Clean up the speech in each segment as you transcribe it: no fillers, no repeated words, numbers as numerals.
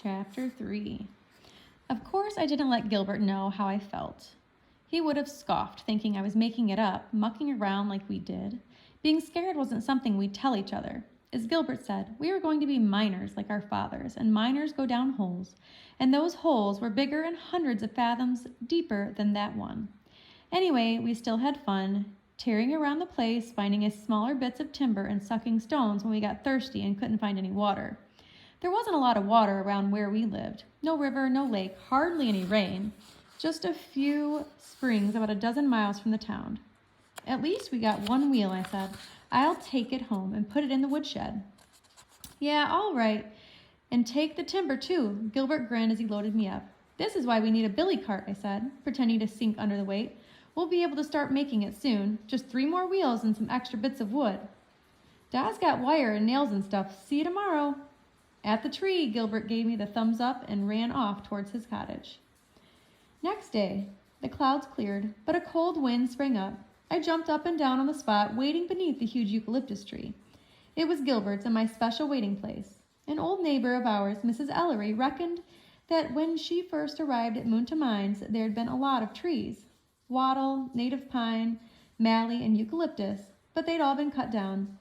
Chapter 3. Of course, I didn't let Gilbert know how I felt. He would have scoffed, thinking I was making it up, mucking around like we did. Being scared wasn't something we'd tell each other. As Gilbert said, we were going to be miners like our fathers, and miners go down holes. And those holes were bigger and hundreds of fathoms deeper than that one. Anyway, we still had fun, tearing around the place, finding smaller bits of timber and sucking stones when we got thirsty and couldn't find any water. There wasn't a lot of water around where we lived. No river, no lake, hardly any rain. Just a few springs about a dozen miles from the town. At least we got one wheel, I said. I'll take it home and put it in the woodshed. Yeah, all right. And take the timber, too. Gilbert grinned as he loaded me up. This is why we need a billy cart, I said, pretending to sink under the weight. We'll be able to start making it soon. Just 3 more wheels and some extra bits of wood. Dad's got wire and nails and stuff. See you tomorrow. At the tree, Gilbert gave me the thumbs up and ran off towards his cottage. Next day, the clouds cleared, but a cold wind sprang up. I jumped up and down on the spot, waiting beneath the huge eucalyptus tree. It was Gilbert's and my special waiting place. An old neighbor of ours, Mrs. Ellery, reckoned that when she first arrived at Moonta Mines, there had been a lot of trees. Wattle, native pine, mallee, and eucalyptus, but they'd all been cut down.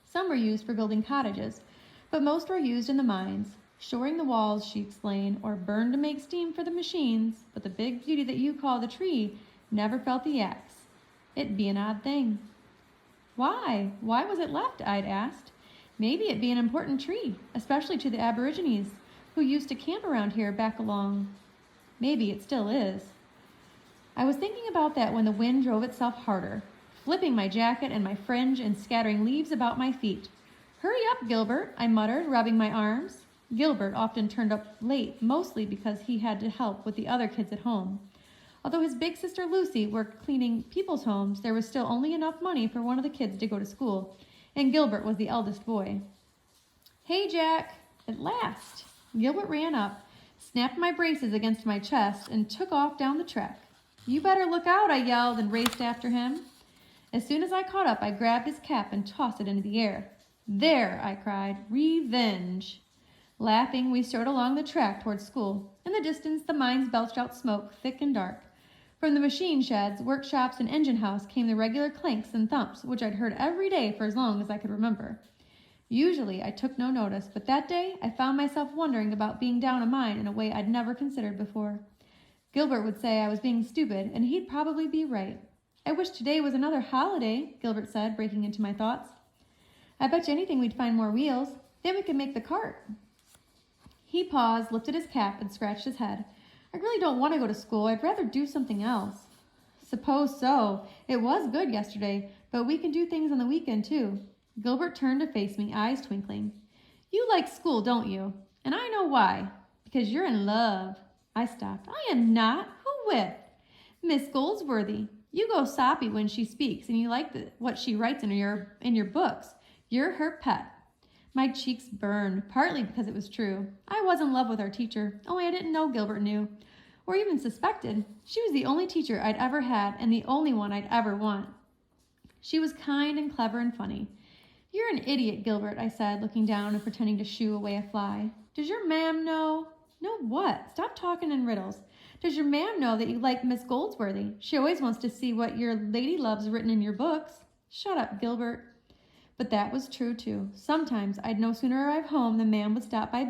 Some were used for building cottages, but most were used in the mines, shoring the walls, she explained, or burned to make steam for the machines, but the big beauty that you call the tree never felt the axe. It'd be an odd thing. Why? Why was it left? I'd asked. Maybe it'd be an important tree, especially to the Aborigines, who used to camp around here back along. Maybe it still is. I was thinking about that when the wind drove itself harder, flipping my jacket and my fringe and scattering leaves about my feet. Hurry up, Gilbert, I muttered, rubbing my arms. Gilbert often turned up late, mostly because he had to help with the other kids at home. Although his big sister Lucy worked cleaning people's homes, there was still only enough money for one of the kids to go to school, and Gilbert was the eldest boy. Hey, Jack! At last! Gilbert ran up, snapped my braces against my chest, and took off down the track. You better look out, I yelled and raced after him. As soon as I caught up, I grabbed his cap and tossed it into the air. There, I cried, revenge. Laughing, we strode along the track towards school. In the distance, the mines belched out smoke, thick and dark. From the machine sheds, workshops, and engine house came the regular clanks and thumps, which I'd heard every day for as long as I could remember. Usually, I took no notice, but that day, I found myself wondering about being down a mine in a way I'd never considered before. Gilbert would say I was being stupid, and he'd probably be right. I wish today was another holiday, Gilbert said, breaking into my thoughts. I bet you anything we'd find more wheels. Then we could make the cart. He paused, lifted his cap, and scratched his head. I really don't want to go to school. I'd rather do something else. Suppose so. It was good yesterday, but we can do things on the weekend, too. Gilbert turned to face me, eyes twinkling. You like school, don't you? And I know why. Because you're in love. I stopped. I am not. Who with? Miss Goldsworthy. You go soppy when she speaks, and you like what she writes in your books. You're her pet. My cheeks burned, partly because it was true. I was in love with our teacher, only I didn't know Gilbert knew, or even suspected. She was the only teacher I'd ever had and the only one I'd ever want. She was kind and clever and funny. You're an idiot, Gilbert, I said, looking down and pretending to shoo away a fly. Does your ma'am know? Know what? Stop talking in riddles. Does your ma'am know that you like Miss Goldsworthy? She always wants to see what your lady love's written in your books. Shut up, Gilbert. But that was true, too. Sometimes I'd no sooner arrive home than Ma'am would stop her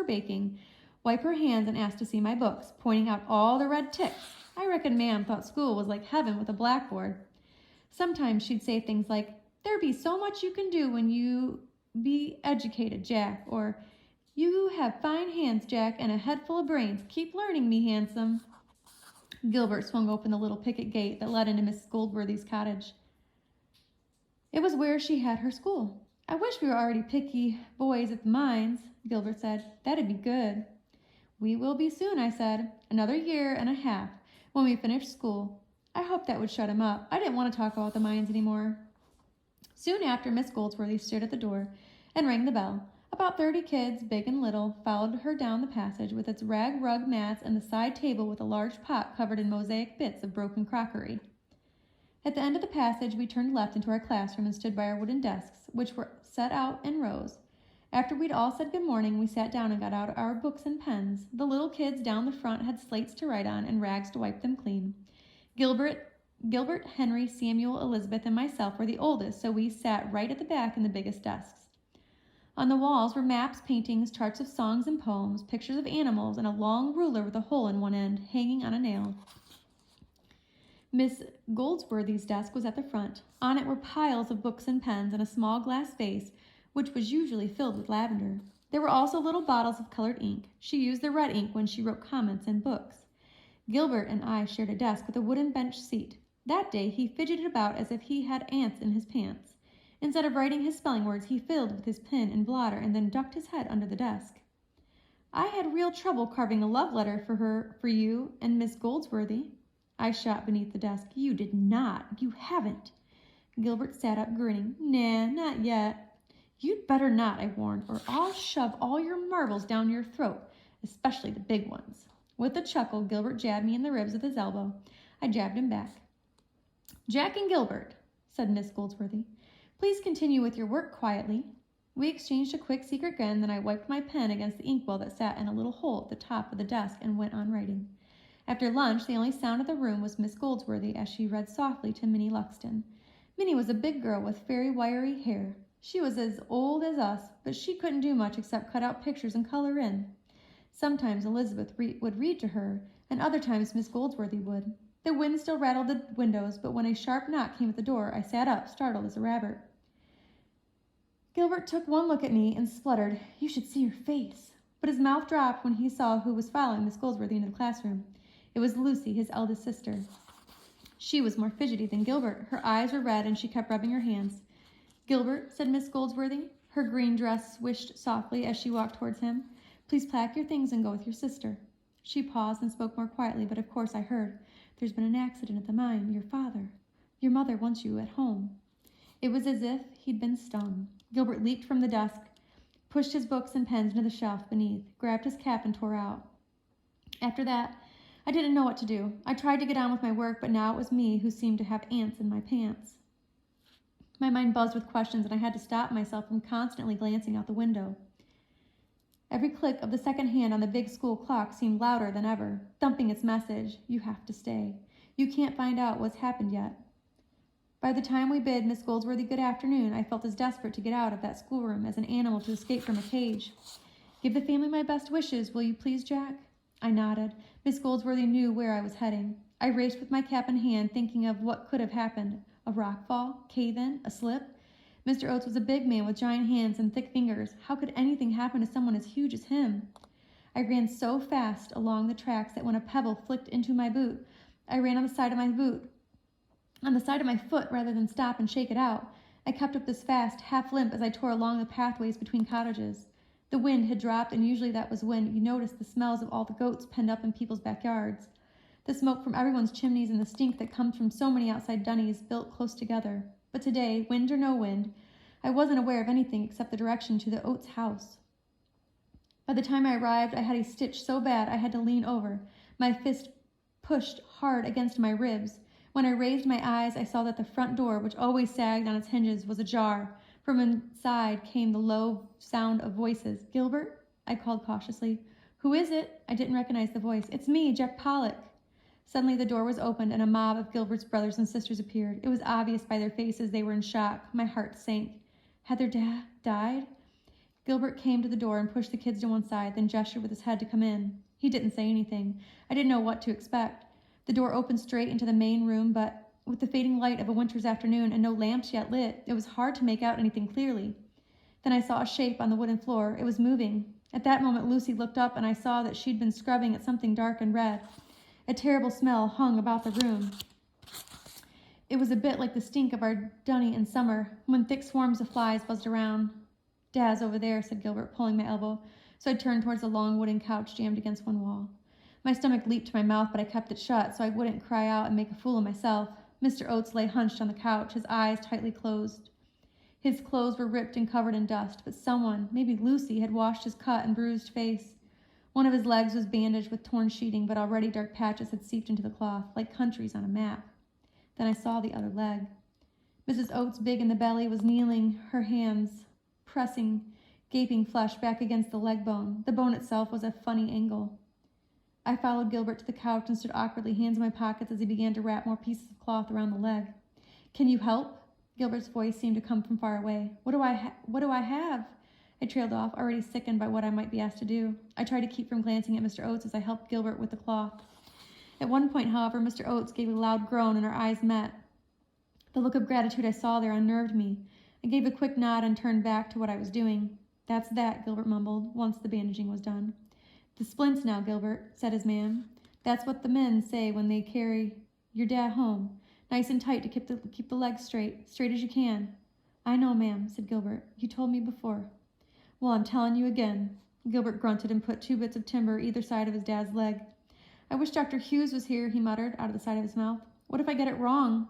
baking, wipe her hands, and ask to see my books, pointing out all the red ticks. I reckon Ma'am thought school was like heaven with a blackboard. Sometimes she'd say things like, there be so much you can do when you be educated, Jack, or you have fine hands, Jack, and a head full of brains. Keep learning, me handsome. Gilbert swung open the little picket gate that led into Miss Goldsworthy's cottage. It was where she had her school. I wish we were already picky boys at the mines, Gilbert said. That'd be good. We will be soon, I said. Another year and a half when we finish school. I hoped that would shut him up. I didn't want to talk about the mines anymore. Soon after, Miss Goldsworthy stood at the door and rang the bell. About 30 kids, big and little, followed her down the passage with its rag rug mats and the side table with a large pot covered in mosaic bits of broken crockery. At the end of the passage, we turned left into our classroom and stood by our wooden desks, which were set out in rows. After we'd all said good morning, we sat down and got out our books and pens. The little kids down the front had slates to write on and rags to wipe them clean. Gilbert, Henry, Samuel, Elizabeth, and myself were the oldest, so we sat right at the back in the biggest desks. On the walls were maps, paintings, charts of songs and poems, pictures of animals, and a long ruler with a hole in one end, hanging on a nail. Miss Goldsworthy's desk was at the front. On it were piles of books and pens and a small glass vase, which was usually filled with lavender. There were also little bottles of colored ink. She used the red ink when she wrote comments in books. Gilbert and I shared a desk with a wooden bench seat. That day he fidgeted about as if he had ants in his pants. Instead of writing his spelling words, he fiddled with his pen and blotter and then ducked his head under the desk. I had real trouble carving a love letter for you and Miss Goldsworthy. I shot beneath the desk. You did not. You haven't. Gilbert sat up, grinning. Nah, not yet. You'd better not, I warned, or I'll shove all your marbles down your throat, especially the big ones. With a chuckle, Gilbert jabbed me in the ribs with his elbow. I jabbed him back. Jack and Gilbert, said Miss Goldsworthy, please continue with your work quietly. We exchanged a quick secret grin, then I wiped my pen against the inkwell that sat in a little hole at the top of the desk and went on writing. After lunch, the only sound of the room was Miss Goldsworthy as she read softly to Minnie Luxton. Minnie was a big girl with very wiry hair. She was as old as us, but she couldn't do much except cut out pictures and color in. Sometimes Elizabeth would read to her, and other times Miss Goldsworthy would. The wind still rattled the windows, but when a sharp knock came at the door, I sat up, startled as a rabbit. Gilbert took one look at me and spluttered, "You should see her face." But his mouth dropped when he saw who was following Miss Goldsworthy into the classroom. It was Lucy, his eldest sister. She was more fidgety than Gilbert. Her eyes were red, and she kept rubbing her hands. "Gilbert," said Miss Goldsworthy. Her green dress swished softly as she walked towards him. "Please pack your things and go with your sister." She paused and spoke more quietly, but of course I heard. "There's been an accident at the mine. Your mother wants you at home." It was as if he'd been stung. Gilbert leaped from the desk, pushed his books and pens into the shelf beneath, grabbed his cap and tore out. After that, I didn't know what to do. I tried to get on with my work, but now it was me who seemed to have ants in my pants. My mind buzzed with questions, and I had to stop myself from constantly glancing out the window. Every click of the second hand on the big school clock seemed louder than ever, thumping its message, "You have to stay. You can't find out what's happened yet." By the time we bid Miss Goldsworthy good afternoon, I felt as desperate to get out of that schoolroom as an animal to escape from a cage. "Give the family my best wishes, will you please, Jack?" I nodded. Miss Goldsworthy knew where I was heading. I raced with my cap in hand, thinking of what could have happened. A rock fall? Cave-in? A slip? Mr. Oates was a big man with giant hands and thick fingers. How could anything happen to someone as huge as him? I ran so fast along the tracks that when a pebble flicked into my boot, I ran on the side of my foot rather than stop and shake it out. I kept up this fast, half limp as I tore along the pathways between cottages. The wind had dropped, and usually that was when you noticed the smells of all the goats penned up in people's backyards. The smoke from everyone's chimneys and the stink that comes from so many outside dunnies built close together. But today, wind or no wind, I wasn't aware of anything except the direction to the Oates house. By the time I arrived, I had a stitch so bad I had to lean over, my fist pushed hard against my ribs. When I raised my eyes, I saw that the front door, which always sagged on its hinges, was ajar. From inside came the low sound of voices. "Gilbert?" I called cautiously. "Who is it?" I didn't recognize the voice. "It's me, Jeff Pollock." Suddenly the door was opened and a mob of Gilbert's brothers and sisters appeared. It was obvious by their faces they were in shock. My heart sank. Had their dad died? Gilbert came to the door and pushed the kids to one side, then gestured with his head to come in. He didn't say anything. I didn't know what to expect. The door opened straight into the main room, but with the fading light of a winter's afternoon and no lamps yet lit, it was hard to make out anything clearly. Then I saw a shape on the wooden floor. It was moving. At that moment, Lucy looked up, and I saw that she'd been scrubbing at something dark and red. A terrible smell hung about the room. It was a bit like the stink of our dunny in summer, when thick swarms of flies buzzed around. "Dad's over there," said Gilbert, pulling my elbow, so I turned towards the long wooden couch jammed against one wall. My stomach leaped to my mouth, but I kept it shut so I wouldn't cry out and make a fool of myself. Mr. Oates lay hunched on the couch, his eyes tightly closed. His clothes were ripped and covered in dust, but someone, maybe Lucy, had washed his cut and bruised face. One of his legs was bandaged with torn sheeting, but already dark patches had seeped into the cloth, like countries on a map. Then I saw the other leg. Mrs. Oates, big in the belly, was kneeling, her hands pressing gaping flesh back against the leg bone. The bone itself was a funny angle. I followed Gilbert to the couch and stood awkwardly, hands in my pockets, as he began to wrap more pieces of cloth around the leg. "Can you help?" Gilbert's voice seemed to come from far away. What do I have?" I trailed off, already sickened by what I might be asked to do. I tried to keep from glancing at Mr. Oates as I helped Gilbert with the cloth. At one point, however, Mr. Oates gave a loud groan and our eyes met. The look of gratitude I saw there unnerved me. I gave a quick nod and turned back to what I was doing. "That's that," Gilbert mumbled, once the bandaging was done. "The splints now, Gilbert," said his man. "That's what the men say when they carry your dad home. Nice and tight to keep the legs straight as you can." "I know, ma'am," said Gilbert. "You told me before." "Well, I'm telling you again." Gilbert grunted and put 2 bits of timber either side of his dad's leg. "I wish Dr. Hughes was here," he muttered out of the side of his mouth. "What if I get it wrong?"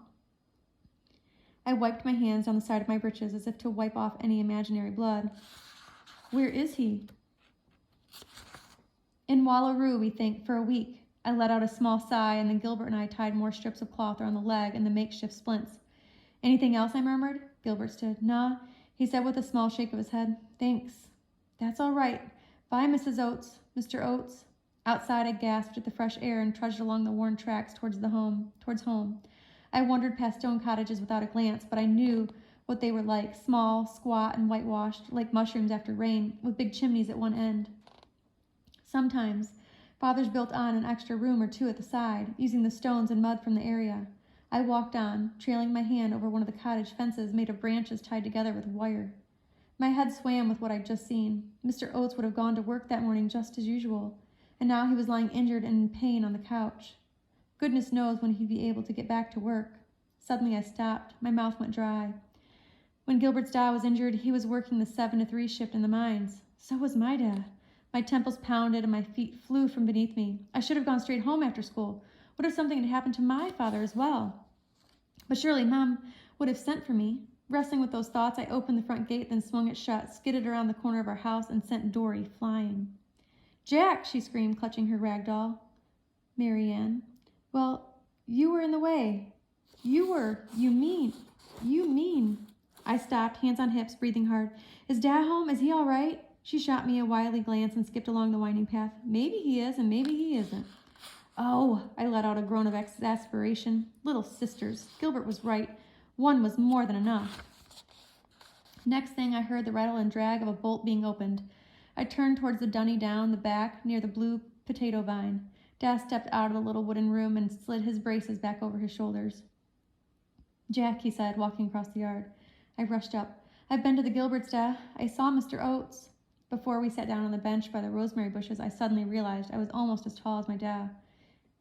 I wiped my hands down the side of my breeches as if to wipe off any imaginary blood. "Where is he?" "In Wallaroo, we think, for a week." I let out a small sigh, and then Gilbert and I tied more strips of cloth around the leg and the makeshift splints. "Anything else?" I murmured. Gilbert stood. "Nah," he said with a small shake of his head. "Thanks." "That's all right. Bye, Mrs. Oates. Mr. Oates." Outside, I gasped at the fresh air and trudged along the worn tracks towards home. I wandered past stone cottages without a glance, but I knew what they were like, small, squat, and whitewashed, like mushrooms after rain, with big chimneys at one end. Sometimes, Father's built on an extra room or two at the side, using the stones and mud from the area. I walked on, trailing my hand over one of the cottage fences made of branches tied together with wire. My head swam with what I'd just seen. Mr. Oates would have gone to work that morning just as usual, and now he was lying injured and in pain on the couch. Goodness knows when he'd be able to get back to work. Suddenly I stopped. My mouth went dry. When Gilbert's dad was injured, he was working the 7 to 3 shift in the mines. So was my dad. My temples pounded and my feet flew from beneath me. I should have gone straight home after school. What if something had happened to my father as well? But surely Mom would have sent for me. Wrestling with those thoughts, I opened the front gate, then swung it shut, skidded around the corner of our house, and sent Dory flying. "Jack!" she screamed, clutching her rag doll. "Marianne." "Well, you were in the way." You mean. I stopped, hands on hips, breathing hard. "Is Dad home? Is he all right?" She shot me a wily glance and skipped along the winding path. "Maybe he is, and maybe he isn't." "Oh," I let out a groan of exasperation. Little sisters. Gilbert was right. One was more than enough. Next thing, I heard the rattle and drag of a bolt being opened. I turned towards the dunny down the back near the blue potato vine. Dad stepped out of the little wooden room and slid his braces back over his shoulders. "Jack," he said, walking across the yard. I rushed up. "I've been to the Gilberts, Dad. I saw Mr. Oates." Before we sat down on the bench by the rosemary bushes, I suddenly realized I was almost as tall as my dad.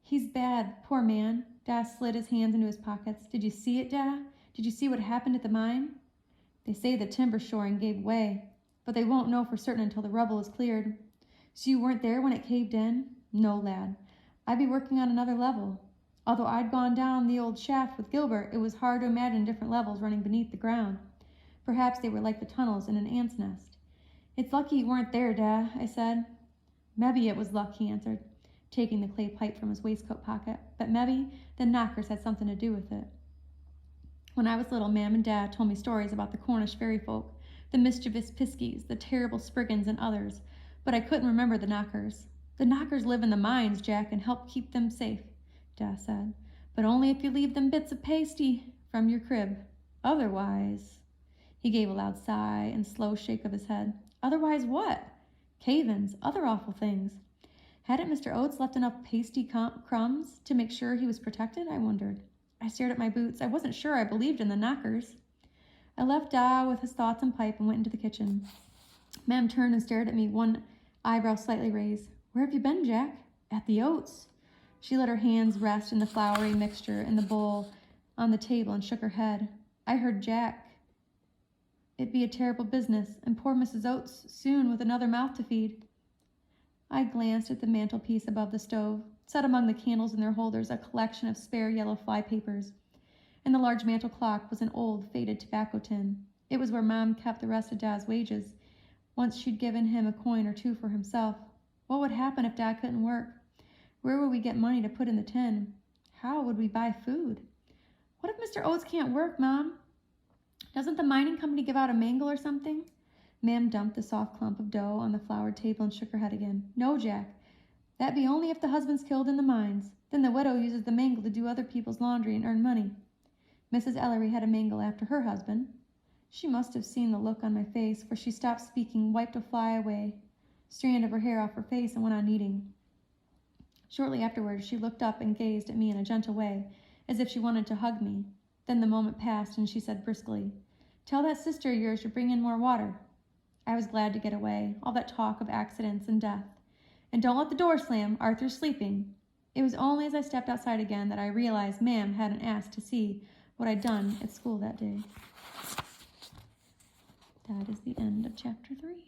"He's bad, poor man." Dad slid his hands into his pockets. "Did you see it, Dad? Did you see what happened at the mine?" "They say the timber shoring gave way, but they won't know for certain until the rubble is cleared." "So you weren't there when it caved in?" "No, lad. I'd be working on another level. Although I'd gone down the old shaft with Gilbert, it was hard to imagine different levels running beneath the ground. Perhaps they were like the tunnels in an ant's nest." "It's lucky you weren't there, Dad," I said. "Mebbe it was luck," he answered, taking the clay pipe from his waistcoat pocket. "But mebbe the knockers had something to do with it." When I was little, Mam and Dad told me stories about the Cornish fairy folk, the mischievous piskies, the terrible Spriggans, and others, but I couldn't remember the knockers. "The knockers live in the mines, Jack, and help keep them safe," Dad said. "But only if you leave them bits of pasty from your crib. Otherwise—" He gave a loud sigh and slow shake of his head. "Otherwise what?" "Cave-ins, other awful things." Hadn't Mr. Oates left enough pasty crumbs to make sure he was protected? I wondered. I stared at my boots. I wasn't sure I believed in the knockers. I left Dad with his thoughts and pipe and went into the kitchen. Ma'am turned and stared at me, one eyebrow slightly raised. "Where have you been, Jack?" "At the Oates." She let her hands rest in the floury mixture in the bowl on the table and shook her head. I heard Jack. "It'd be a terrible business, and poor Mrs. Oates soon with another mouth to feed." I glanced at the mantelpiece above the stove. Set among the candles in their holders a collection of spare yellow fly papers. In the large mantel clock was an old, faded tobacco tin. It was where Mom kept the rest of Dad's wages. Once she'd given him a coin or two for himself. What would happen if Dad couldn't work? Where would we get money to put in the tin? How would we buy food? "What if Mr. Oates can't work, Mom? Doesn't the mining company give out a mangle or something?" Ma'am dumped the soft clump of dough on the floured table and shook her head again. No, Jack. That be only if the husband's killed in the mines. Then the widow uses the mangle to do other people's laundry and earn money. Mrs. Ellery had a mangle after her husband. She must have seen the look on my face, for she stopped speaking, wiped a strand of her hair off her face, and went on kneading. Shortly afterwards, she looked up and gazed at me in a gentle way, as if she wanted to hug me. Then the moment passed, and she said briskly, "Tell that sister of yours to bring in more water." I was glad to get away, all that talk of accidents and death. "And don't let the door slam, Arthur's sleeping." It was only as I stepped outside again that I realized Ma'am hadn't asked to see what I'd done at school that day. That is the end of chapter 3.